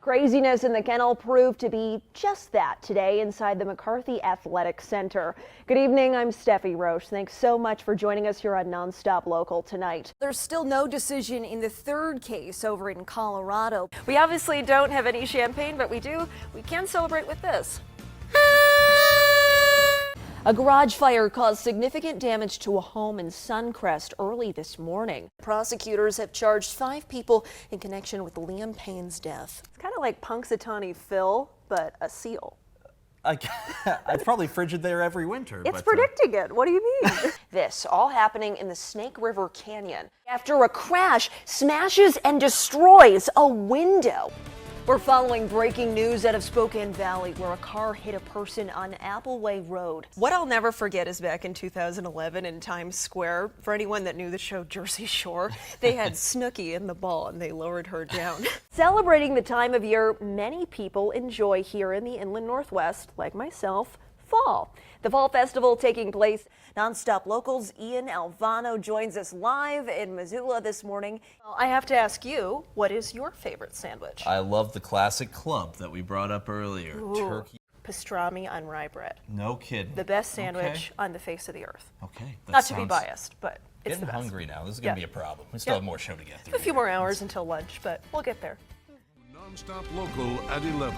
Craziness in the kennel proved to be just that today inside the McCarthy Athletic Center. Good evening, I'm Steffi Roche. Thanks so much for joining us here on Nonstop Local tonight. There's still no decision in the third case over in Colorado. We obviously don't have any champagne, but we can celebrate with this. A garage fire caused significant damage to a home in Suncrest early this morning. Prosecutors have charged 5 people in connection with Liam Payne's death. It's kind of like Punxsutawney Phil, but a seal. It's probably frigid there every winter. It's predicting it. What do you mean? This all happening in the Snake River Canyon after a crash smashes and destroys a window. We're following breaking news out of Spokane Valley where a car hit a person on Appleway Road. What I'll never forget is back in 2011 in Times Square. For anyone that knew the show Jersey Shore, they had Snooki in the ball and they lowered her down. Celebrating the time of year many people enjoy here in the Inland Northwest, like myself, fall. The Fall Festival taking place. Nonstop Local's Ian Alvano joins us live in Missoula this morning. I have to ask you, what is your favorite sandwich? I love the classic club that we brought up earlier. Ooh, turkey. Pastrami on rye bread. No kidding. The best sandwich on the face of the earth. Okay. Not to be biased, but it's the best. Getting hungry now. This is going to be a problem. We still have more show to get through. A few more hours until lunch, but we'll get there. Nonstop Local at 11.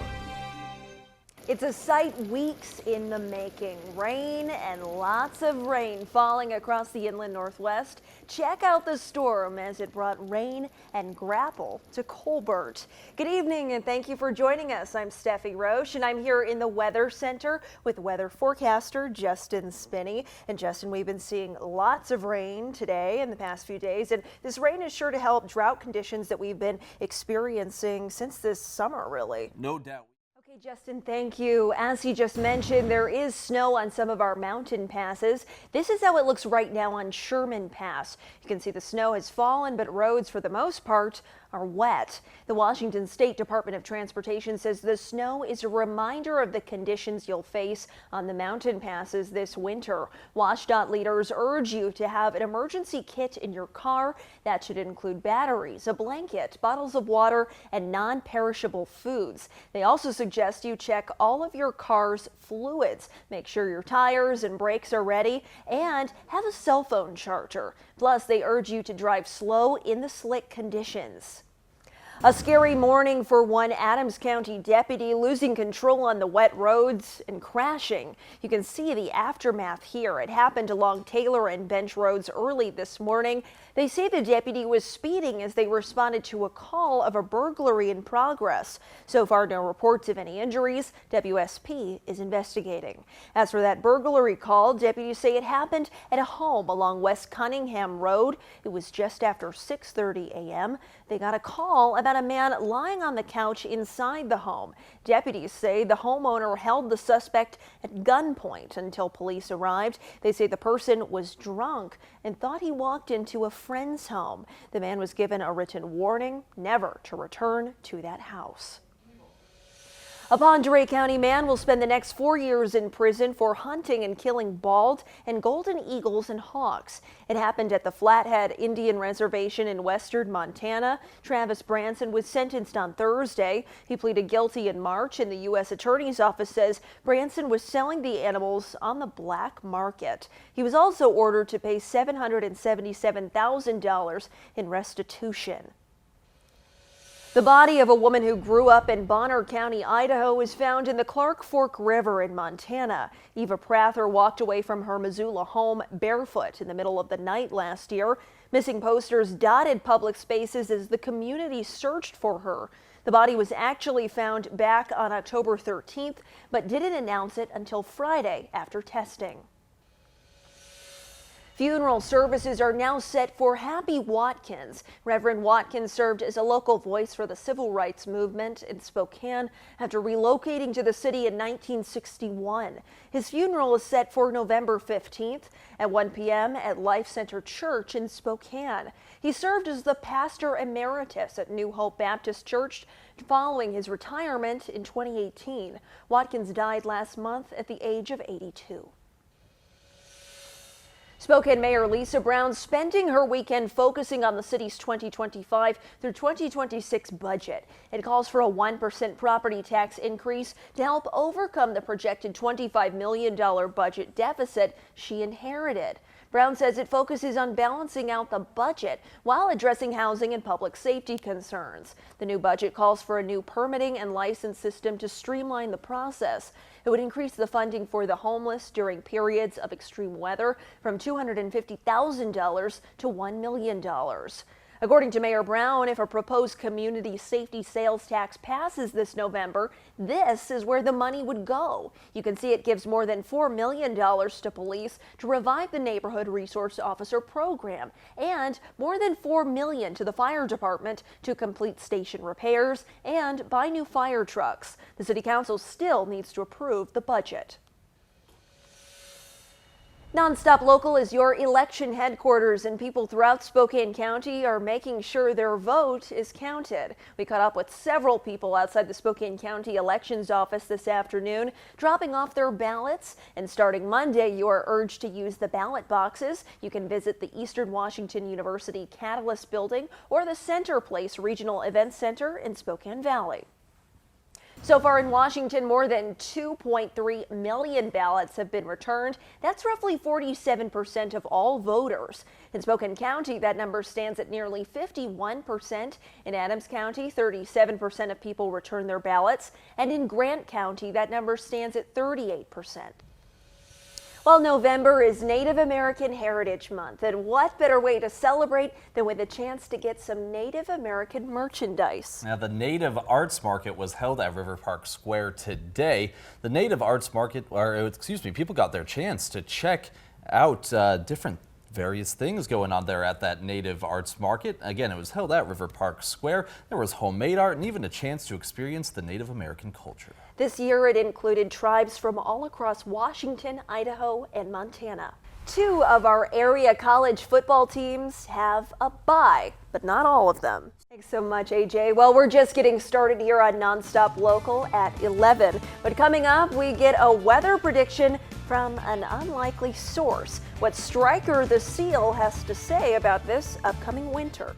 It's a sight weeks in the making. Rain and lots of rain falling across the Inland Northwest. Check out the storm as it brought rain and grapple to Colbert. Good evening and thank you for joining us. I'm Steffi Roche and I'm here in the Weather Center with weather forecaster Justin Spinney. And Justin, we've been seeing lots of rain today in the past few days, and this rain is sure to help drought conditions that we've been experiencing since this summer, really. No doubt. Justin, thank you. As he just mentioned, there is snow on some of our mountain passes. This is how it looks right now on Sherman Pass. You can see the snow has fallen, but roads for the most part are wet. The Washington State Department of Transportation says the snow is a reminder of the conditions you'll face on the mountain passes this winter. WashDOT leaders urge you to have an emergency kit in your car. That should include batteries, a blanket, bottles of water, and non-perishable foods. They also suggest you check all of your car's fluids. Make sure your tires and brakes are ready and have a cell phone charger. Plus, they urge you to drive slow in the slick conditions. A scary morning for one Adams County deputy losing control on the wet roads and crashing. You can see the aftermath here. It happened along Taylor and Bench Roads early this morning. They say the deputy was speeding as they responded to a call of a burglary in progress. So far, no reports of any injuries. WSP is investigating. As for that burglary call, deputies say it happened at a home along West Cunningham Road. It was just after 6:30 a.m. They got a call about a man lying on the couch inside the home. Deputies say the homeowner held the suspect at gunpoint until police arrived. They say the person was drunk and thought he walked into a friend's home. The man was given a written warning never to return to that house. A Pend County man will spend the next 4 years in prison for hunting and killing bald and golden eagles and hawks. It happened at the Flathead Indian Reservation in western Montana. Travis Branson was sentenced on Thursday. He pleaded guilty in March, and the U.S. Attorney's Office says Branson was selling the animals on the black market. He was also ordered to pay $777,000 in restitution. The body of a woman who grew up in Bonner County, Idaho, was found in the Clark Fork River in Montana. Eva Prather walked away from her Missoula home barefoot in the middle of the night last year. Missing posters dotted public spaces as the community searched for her. The body was actually found back on October 13th, but didn't announce it until Friday after testing. Funeral services are now set for Happy Watkins. Reverend Watkins served as a local voice for the civil rights movement in Spokane after relocating to the city in 1961. His funeral is set for November 15th at 1 p.m. at Life Center Church in Spokane. He served as the pastor emeritus at New Hope Baptist Church following his retirement in 2018. Watkins died last month at the age of 82. Spokane Mayor Lisa Brown spending her weekend focusing on the city's 2025 through 2026 budget. It calls for a 1% property tax increase to help overcome the projected $25 million budget deficit she inherited. Brown says it focuses on balancing out the budget while addressing housing and public safety concerns. The new budget calls for a new permitting and license system to streamline the process. It would increase the funding for the homeless during periods of extreme weather from $250,000 to $1 million. According to Mayor Brown, if a proposed community safety sales tax passes this November, this is where the money would go. You can see it gives more than $4 million to police to revive the neighborhood resource officer program and more than $4 million to the fire department to complete station repairs and buy new fire trucks. The city council still needs to approve the budget. Nonstop Local is your election headquarters, and people throughout Spokane County are making sure their vote is counted. We caught up with several people outside the Spokane County Elections Office this afternoon, dropping off their ballots. And starting Monday, you are urged to use the ballot boxes. You can visit the Eastern Washington University Catalyst Building or the Center Place Regional Events Center in Spokane Valley. So far in Washington, more than 2.3 million ballots have been returned. That's roughly 47% of all voters. In Spokane County, that number stands at nearly 51%. In Adams County, 37% of people return their ballots. And in Grant County, that number stands at 38%. Well, November is Native American Heritage Month, and what better way to celebrate than with a chance to get some Native American merchandise. Now, the Native Arts Market was held at River Park Square today. The Native Arts Market, people got their chance to check out different various things going on there at that Native Arts Market. Again, it was held at River Park Square. There was homemade art and even a chance to experience the Native American culture. This year it included tribes from all across Washington, Idaho, and Montana. Two of our area college football teams have a bye, but not all of them. Thanks so much, AJ. Well, we're just getting started here on Nonstop Local at 11. But coming up, we get a weather prediction from an unlikely source. What Stryker the Seal has to say about this upcoming winter.